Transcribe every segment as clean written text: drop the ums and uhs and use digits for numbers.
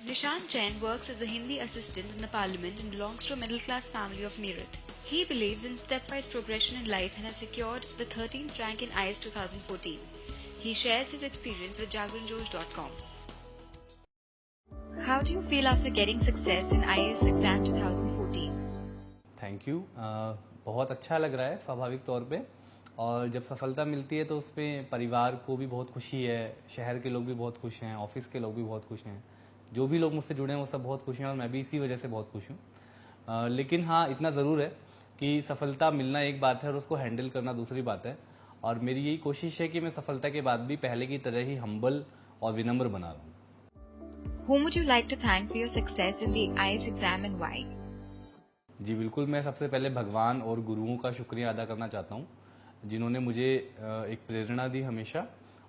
Nishant Jain works as a Hindi assistant in the parliament and belongs to a middle-class family of Meerut. He believes in stepwise progression in life and has secured the 13th rank in IAS 2014. He shares his experience with jagranjosh.com. How do you feel after getting success in IAS exam 2014? Thank you. बहुत अच्छा लग रहा है स्वाभाविक तौर पे, और जब सफलता मिलती है तो उसमें परिवार को भी बहुत खुशी है, शहर के लोग भी बहुत खुश हैं, ऑफिस के लोग भी बहुत खुश हैं, जो भी लोग मुझसे जुड़े हैं वो सब बहुत खुश हैं और मैं भी इसी वजह से बहुत खुश हूँ। लेकिन हाँ, इतना ज़रूर है कि सफलता मिलना एक बात है और उसको हैंडल करना दूसरी बात है, और मेरी यही कोशिश है कि मैं सफलता के बाद भी पहले की तरह ही हम्बल और विनम्र बना रहूँ। Whom would you like to thank for your success in the IAS exam and why? जी बिल्कुल, मैं सबसे पहले भगवान और गुरुओं का शुक्रिया अदा करना चाहता हूँ, जिन्होंने मुझे एक प्रेरणा दी हमेशा,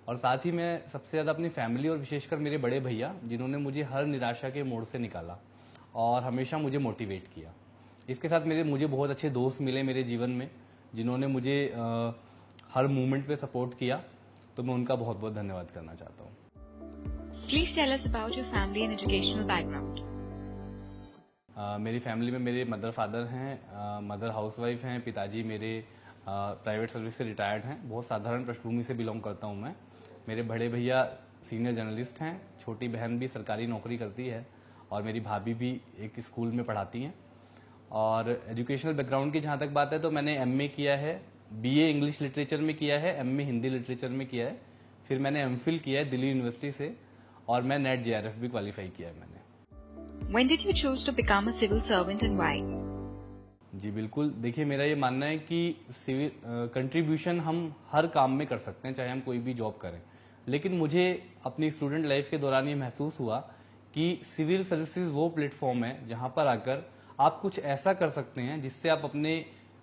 और साथ ही मैं सबसे ज़्यादा अपनी फैमिली और विशेषकर मेरे बड़े भैया, जिन्होंने मुझे हर निराशा के मोड़ से निकाला और हमेशा मुझे मोटिवेट किया। इसके साथ मुझे बहुत अच्छे दोस्त मिले मेरे जीवन में, जिन्होंने मुझे हर मूवमेंट पे सपोर्ट किया, तो मैं उनका बहुत बहुत धन्यवाद करना चाहता हूँ। Please tell us about your family and educational background. मेरी फैमिली में मेरे मदर फादर हैं, मदर हाउसवाइफ हैं, पिताजी मेरे प्राइवेट सर्विस से रिटायर्ड हैं। बहुत साधारण पृष्ठभूमि से बिलोंग करता हूं मैं। मेरे बड़े भैया सीनियर जर्नलिस्ट हैं, छोटी बहन भी सरकारी नौकरी करती है, और मेरी भाभी भी एक स्कूल में पढ़ाती हैं। और एजुकेशनल बैकग्राउंड की जहाँ तक बात है तो मैंने एमए किया है, बीए इंग्लिश लिटरेचर में किया है, एमए हिंदी लिटरेचर में किया है, फिर मैंने एमफिल किया है दिल्ली यूनिवर्सिटी से, और मैं नेट जेआरएफ भी क्वालिफाई किया है मैंने। When did you choose to become a civil servant and why? जी बिल्कुल, देखिए मेरा ये मानना है कि सिविल कंट्रीब्यूशन हम हर काम में कर सकते हैं, चाहे हम कोई भी जॉब करें, लेकिन मुझे अपनी स्टूडेंट लाइफ के दौरान ये महसूस हुआ कि सिविल सर्विसेज वो प्लेटफॉर्म है जहां पर आकर आप कुछ ऐसा कर सकते हैं जिससे आप अपने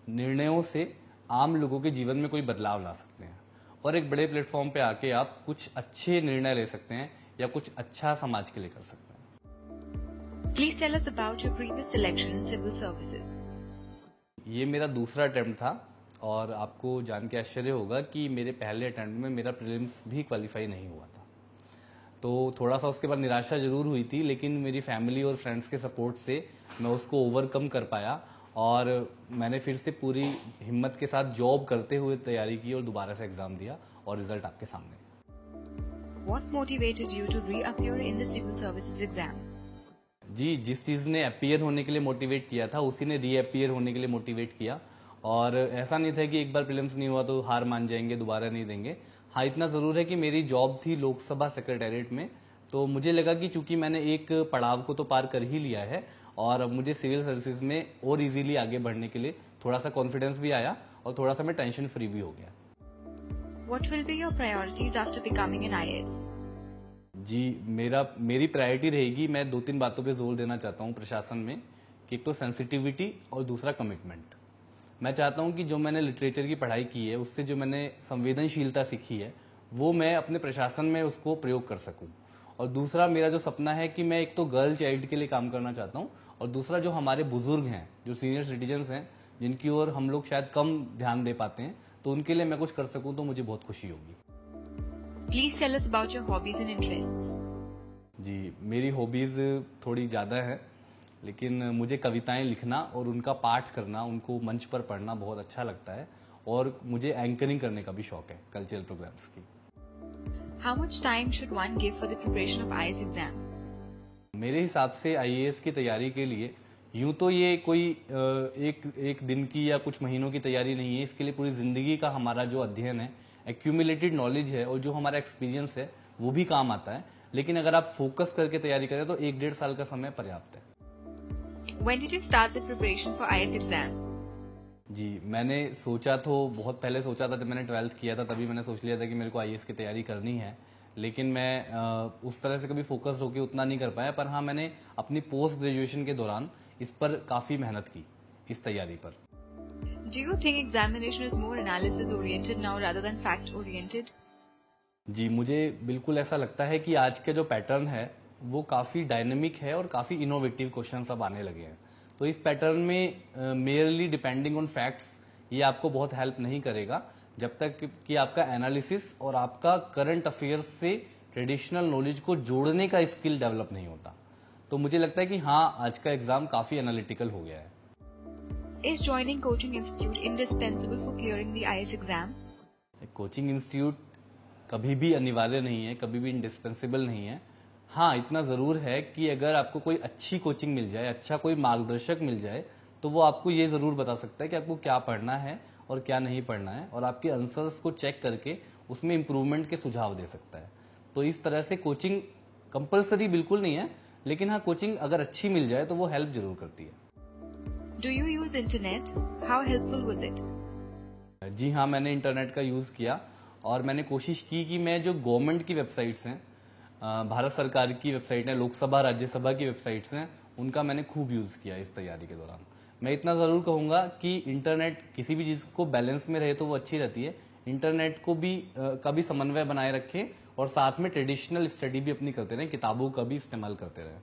निर्णयों से आम लोगों के जीवन में कोई बदलाव ला सकते हैं, और एक बड़े प्लेटफॉर्म पे आके आप कुछ अच्छे निर्णय ले सकते हैं या कुछ अच्छा समाज के लिए कर सकते हैं। Please tell us about your previous selection in civil services. ये मेरा दूसरा अटेम्प्ट था, और आपको जान के आश्चर्य होगा कि मेरे पहले अटेम्प्ट में मेरा प्रीलिम्स भी क्वालिफाई नहीं हुआ था। तो थोड़ा सा उसके बाद निराशा जरूर हुई थी, लेकिन मेरी फैमिली और फ्रेंड्स के सपोर्ट से मैं उसको ओवरकम कर पाया, और मैंने फिर से पूरी हिम्मत के साथ जॉब करते हुए तैयारी की और दोबारा से एग्जाम दिया, और रिजल्ट आपके सामने। What motivated you to reappear in the civil services exam? जी, जिस चीज ने अपीयर होने के लिए मोटिवेट किया था उसी ने रीअपीयर होने के लिए मोटिवेट किया, और ऐसा नहीं था कि एक बार प्रीलिम्स नहीं हुआ तो हार मान जाएंगे, दोबारा नहीं देंगे। हाँ, इतना जरूर है कि मेरी जॉब थी लोकसभा सेक्रेटेरिएट में, तो मुझे लगा कि चूंकि मैंने एक पड़ाव को तो पार कर ही लिया है, और अब मुझे सिविल सर्विसेज में और इजीली आगे बढ़ने के लिए थोड़ा सा कॉन्फिडेंस भी आया, और थोड़ा सा मैं टेंशन फ्री भी हो गया। What will be your priorities after becoming an IAS? जी, मेरी प्रायोरिटी रहेगी, मैं 2-3 बातों पे जोर देना चाहता हूँ प्रशासन में, कि एक तो सेंसिटिविटी और दूसरा कमिटमेंट। मैं चाहता हूँ कि जो मैंने लिटरेचर की पढ़ाई की है, उससे जो मैंने संवेदनशीलता सीखी है, वो मैं अपने प्रशासन में उसको प्रयोग कर सकूँ। और दूसरा मेरा जो सपना है कि मैं एक तो गर्ल चाइल्ड के लिए काम करना चाहता हूँ, और दूसरा जो हमारे बुजुर्ग हैं, जो सीनियर सिटीजन्स हैं, जिनकी ओर हम लोग शायद कम ध्यान दे पाते हैं, तो उनके लिए मैं कुछ कर सकूँ तो मुझे बहुत खुशी होगी। Please tell us about your hobbies and interests. जी, मेरी हॉबीज थोड़ी ज़्यादा है, लेकिन मुझे कविताएं लिखना और उनका पाठ करना, उनको मंच पर पढ़ना बहुत अच्छा लगता है, और मुझे एंकरिंग करने का भी शौक है कल्चरल प्रोग्राम्स की। How much time should one give for the preparation of IAS exam? मेरे हिसाब से आईएएस की तैयारी के लिए यूं तो ये कोई एक दिन की या कुछ महीनों की तैयारी नहीं है, इसके लिए पूरी जिंदगी का हमारा जो अध्ययन है, एक्यूमुलेटेड नॉलेज है, और जो हमारा एक्सपीरियंस है वो भी काम आता है, लेकिन अगर आप फोकस करके तैयारी करें तो 1-1.5 साल का समय पर्याप्त है। When did you start the preparation for IAS exam? जी, मैंने सोचा तो बहुत पहले सोचा था, जब मैंने 12th किया था तभी मैंने सोच लिया था कि मेरे को आईएएस की तैयारी करनी है, लेकिन मैं उस तरह से कभी फोकस होकर उतना नहीं कर पाया। पर हाँ, मैंने अपनी पोस्ट ग्रेजुएशन के दौरान इस पर काफी मेहनत की, इस तैयारी पर। Do you think examination is more analysis oriented now rather than fact oriented? जी, मुझे बिल्कुल ऐसा लगता है कि आज के जो पैटर्न है वो काफी डायनेमिक है और काफी इनोवेटिव क्वेश्चन अब आने लगे हैं। तो इस पैटर्न में मेयरली डिपेंडिंग ऑन फैक्ट्स ये आपको बहुत हेल्प नहीं करेगा, जब तक कि आपका एनालिसिस और आपका करंट अफेयर्स से ट्रेडिशनल नॉलेज को जोड़ने का स्किल डेवलप नहीं होता। तो मुझे लगता है कि हाँ, आज का एग्जाम काफी एनालिटिकल हो गया है। Is joining coaching institute indispensable for clearing the IAS exam? Coaching institute कभी भी अनिवार्य नहीं है, कभी भी इंडिस्पेंसिबल नहीं है। हाँ, इतना जरूर है कि अगर आपको कोई अच्छी कोचिंग मिल जाए, अच्छा कोई मार्गदर्शक मिल जाए, तो वो आपको ये जरूर बता सकता है कि आपको क्या पढ़ना है और क्या नहीं पढ़ना है, और आपके आंसर्स को चेक करके उसमें इंप्रूवमेंट के सुझाव दे सकता है। तो इस तरह से कोचिंग कंपलसरी बिल्कुल नहीं है, लेकिन हाँ, कोचिंग अगर अच्छी मिल जाए तो वो हेल्प जरूर करती है। Do you use internet? How helpful was it? जी हाँ, मैंने इंटरनेट का यूज किया और मैंने कोशिश की कि मैं जो गवर्नमेंट की वेबसाइट्स हैं, भारत सरकार की वेबसाइट है, लोकसभा राज्यसभा की वेबसाइट्स हैं, उनका मैंने खूब यूज किया इस तैयारी के दौरान। मैं इतना जरूर कहूंगा कि इंटरनेट किसी भी चीज को बैलेंस में रहे तो वो अच्छी रहती है। इंटरनेट को भी का भी समन्वय बनाए रखें और साथ में ट्रेडिशनल स्टडी भी अपनी करते रहें, किताबों का भी इस्तेमाल करते रहें।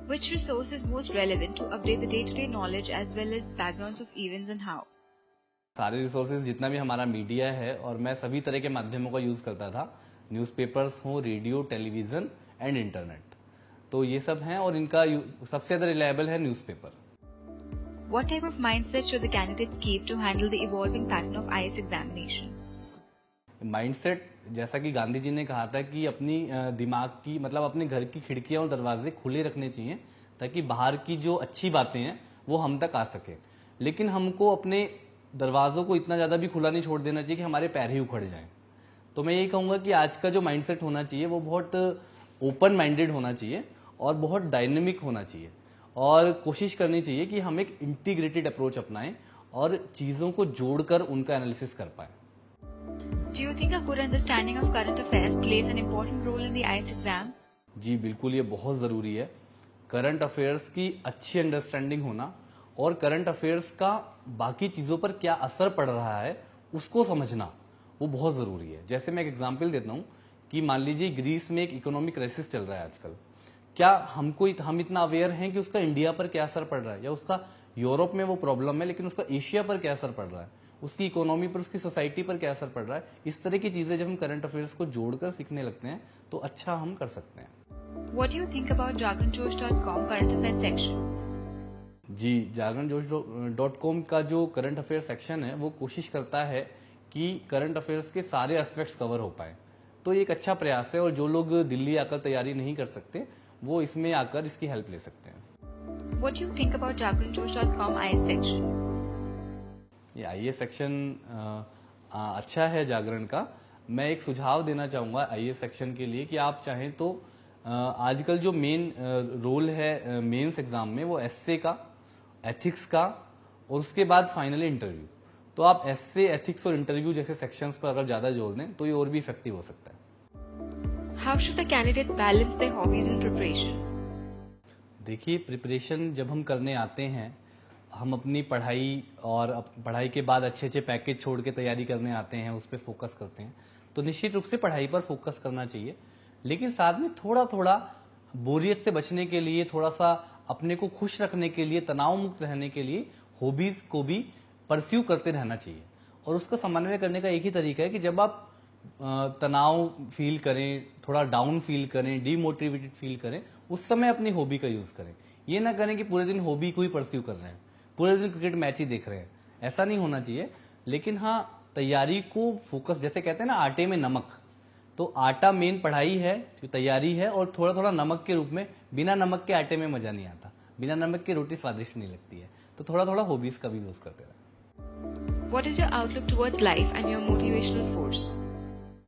Which resource is most relevant to update the day-to-day knowledge as well as backgrounds of events and how? सारे रिसोर्सेज जितना भी हमारा मीडिया है, और मैं सभी तरह के माध्यमों का यूज करता था, न्यूज़पेपर्स हो, रेडियो, टेलीविजन एंड इंटरनेट, तो ये सब हैं, और इनका सबसे ज्यादा रिलायबल है newspaper. What type of mindset should the candidates keep to handle the evolving pattern of IAS examination? Mindset, जैसा कि गांधी जी ने कहा था कि अपनी दिमाग की, मतलब अपने घर की खिड़कियां और दरवाजे खुले रखने चाहिए ताकि बाहर की जो अच्छी बातें हैं वो हम तक आ सके, लेकिन हमको अपने दरवाजों को इतना ज्यादा भी खुला नहीं छोड़ देना चाहिए कि हमारे पैर ही उखड़ जाएं। तो मैं यही कहूंगा कि आज का जो माइंडसेट होना चाहिए वो बहुत ओपन माइंडेड होना चाहिए और बहुत डायनेमिक होना चाहिए, और कोशिश करनी चाहिए कि हम एक इंटीग्रेटेड अप्रोच अपनाएं और चीजों को जोड़कर उनका एनालिसिस कर पाएं। Do you think a good understanding of current affairs plays an important role in the IAS exam? जी बिल्कुल, ये बहुत जरूरी है। करंट अफेयर्स की अच्छी अंडरस्टैंडिंग होना और करंट अफेयर्स का बाकी चीजों पर क्या असर पड़ रहा है उसको समझना, वो बहुत जरूरी है। जैसे मैं एक एग्जांपल देता हूं कि मान लीजिए ग्रीस में एक इकोनॉमिक क्राइसिस चल रहा है आजकल। क्या हम इतना अवेयर हैं कि उसका इंडिया पर क्या असर पड़ रहा है, या उसका यूरोप में वो प्रॉब्लम है लेकिन उसका एशिया पर क्या असर पड़ रहा है, उसकी इकोनॉमी पर, उसकी सोसाइटी पर क्या असर पड़ रहा है। इस तरह की चीजें जब हम करंट अफेयर्स को जोड़कर सीखने लगते हैं तो अच्छा हम कर सकते हैं। What do you think about JaganJosh.com current affairs section? Ji, JaganJosh.com का जो करंट अफेयर सेक्शन है वो कोशिश करता है कि करंट अफेयर्स के सारे एस्पेक्ट्स कवर हो पाए, तो ये एक अच्छा प्रयास है, और जो लोग दिल्ली आकर तैयारी नहीं कर सकते वो इसमें आकर इसकी हेल्प ले सकते हैं। What do you think about JaganJosh.com IAS section? ये आईए सेक्शन अच्छा है जागरण का। मैं एक सुझाव देना चाहूंगा आईए सेक्शन के लिए कि आप चाहें तो आजकल जो मेन रोल है मेंस एग्जाम में वो एसए का, एथिक्स का और उसके बाद फाइनली इंटरव्यू, तो आप एसए, एथिक्स और इंटरव्यू जैसे सेक्शंस पर अगर ज्यादा जोर दें तो ये और भी इफेक्टिव हो सकता है। How should the candidates balance their hobbies in preparation? देखिए, प्रिपरेशन जब हम करने आते हैं, हम अपनी पढ़ाई और पढ़ाई के बाद अच्छे अच्छे पैकेज छोड़ के तैयारी करने आते हैं, उस पर फोकस करते हैं, तो निश्चित रूप से पढ़ाई पर फोकस करना चाहिए, लेकिन साथ में थोड़ा थोड़ा बोरियत से बचने के लिए, थोड़ा सा अपने को खुश रखने के लिए, तनाव मुक्त रहने के लिए हॉबीज को भी परस्यू करते रहना चाहिए। और उसका समन्वय करने का एक ही तरीका है कि जब आप तनाव फील करें, थोड़ा डाउन फील करें, डीमोटिवेटेड फील करें, उस समय अपनी हॉबी का यूज करें। ये ना करें कि पूरे दिन हॉबी को ही परस्यू कर रहे हैं, पूरे दिन क्रिकेट मैच ही देख रहे हैं, ऐसा नहीं होना चाहिए। लेकिन हाँ, तैयारी को फोकस, जैसे कहते हैं ना आटे में नमक, तो आटा मेन पढ़ाई है, तैयारी है, और थोड़ा थोड़ा नमक के रूप में। बिना नमक के आटे में मजा नहीं आता, बिना नमक की रोटी स्वादिष्ट नहीं लगती है, तो थोड़ा थोड़ा हॉबीज का भी यूज करते रहे। What is your outlook towards life and your motivational force?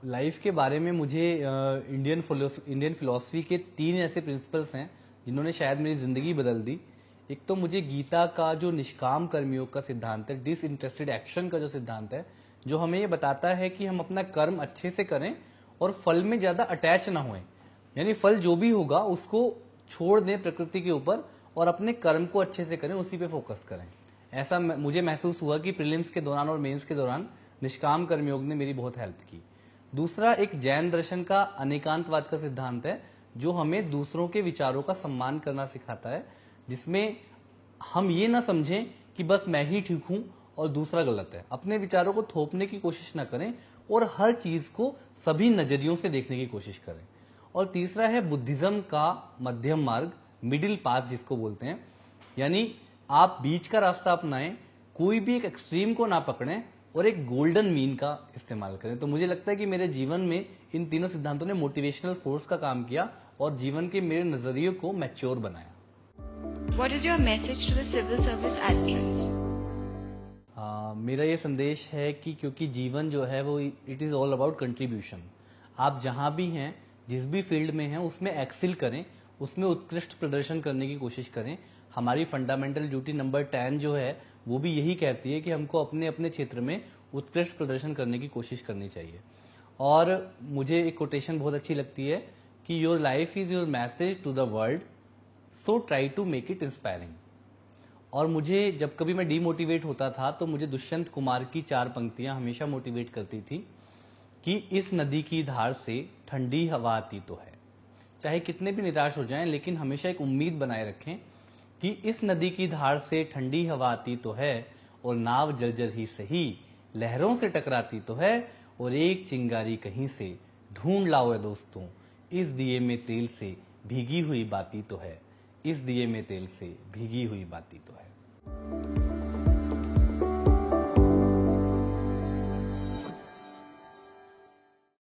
Life के बारे में मुझे इंडियन फिलॉसफी के 3 ऐसे प्रिंसिपल्स हैं जिन्होंने शायद मेरी जिंदगी बदल दी। एक तो मुझे गीता का जो निष्काम कर्मयोग का सिद्धांत है, डिसइंटरेस्टेड एक्शन का जो सिद्धांत है, जो हमें ये बताता है कि हम अपना कर्म अच्छे से करें और फल में ज्यादा अटैच ना होएं, यानी फल जो भी होगा उसको छोड़ दें प्रकृति के ऊपर और अपने कर्म को अच्छे से करें, उसी पे फोकस करें। ऐसा मुझे महसूस हुआ कि प्रीलिम्स के दौरान और मेंस के दौरान निष्काम कर्मयोग ने मेरी बहुत हेल्प की। दूसरा, एक जैन दर्शन का अनेकांतवाद का सिद्धांत है जो हमें दूसरों के विचारों का सम्मान करना सिखाता है, जिसमें हम ये ना समझें कि बस मैं ही ठीक हूं और दूसरा गलत है। अपने विचारों को थोपने की कोशिश ना करें और हर चीज को सभी नजरियों से देखने की कोशिश करें। और तीसरा है बुद्धिज्म का मध्यम मार्ग, मिडिल पाथ जिसको बोलते हैं, यानी आप बीच का रास्ता अपनाएं, कोई भी एक एक्सट्रीम को ना पकड़ें और एक गोल्डन मीन का इस्तेमाल करें। तो मुझे लगता है कि मेरे जीवन में इन तीनों सिद्धांतों ने मोटिवेशनल फोर्स का काम किया और जीवन के मेरे नजरिए को मैच्योर बनाया। What is your message to the civil service aspirants? मेरा ये संदेश है कि क्योंकि जीवन जो है वो it is all about contribution. आप जहां भी हैं, जिस भी फील्ड में हैं, उसमें एक्सिल करें, उसमें उत्कृष्ट प्रदर्शन करने की कोशिश करें। हमारी फंडामेंटल ड्यूटी नंबर 10 जो है वो भी यही कहती है कि हमको अपने अपने क्षेत्र में उत्कृष्ट प्रदर्शन करने की कोशिश करनी चाहिए। और मुझे एक कोटेशन बहुत अच्छी लगती है कि your life is your message to the world, so try to make it inspiring. और मुझे जब कभी मैं डीमोटिवेट होता था तो मुझे दुष्यंत कुमार की 4 पंक्तियां हमेशा मोटिवेट करती थी कि इस नदी की धार से ठंडी हवा आती तो है। चाहे कितने भी निराश हो जाएं, लेकिन हमेशा एक उम्मीद बनाए रखें कि इस नदी की धार से ठंडी हवा आती तो है और नाव जर्जर ही सही लहरों से टकराती तो है, और एक चिंगारी कहीं से ढूंढ लाओ है दोस्तों, इस दिए में तेल से भीगी हुई बाती तो है, इस दिए में तेल से भीगी हुई बाती तो है।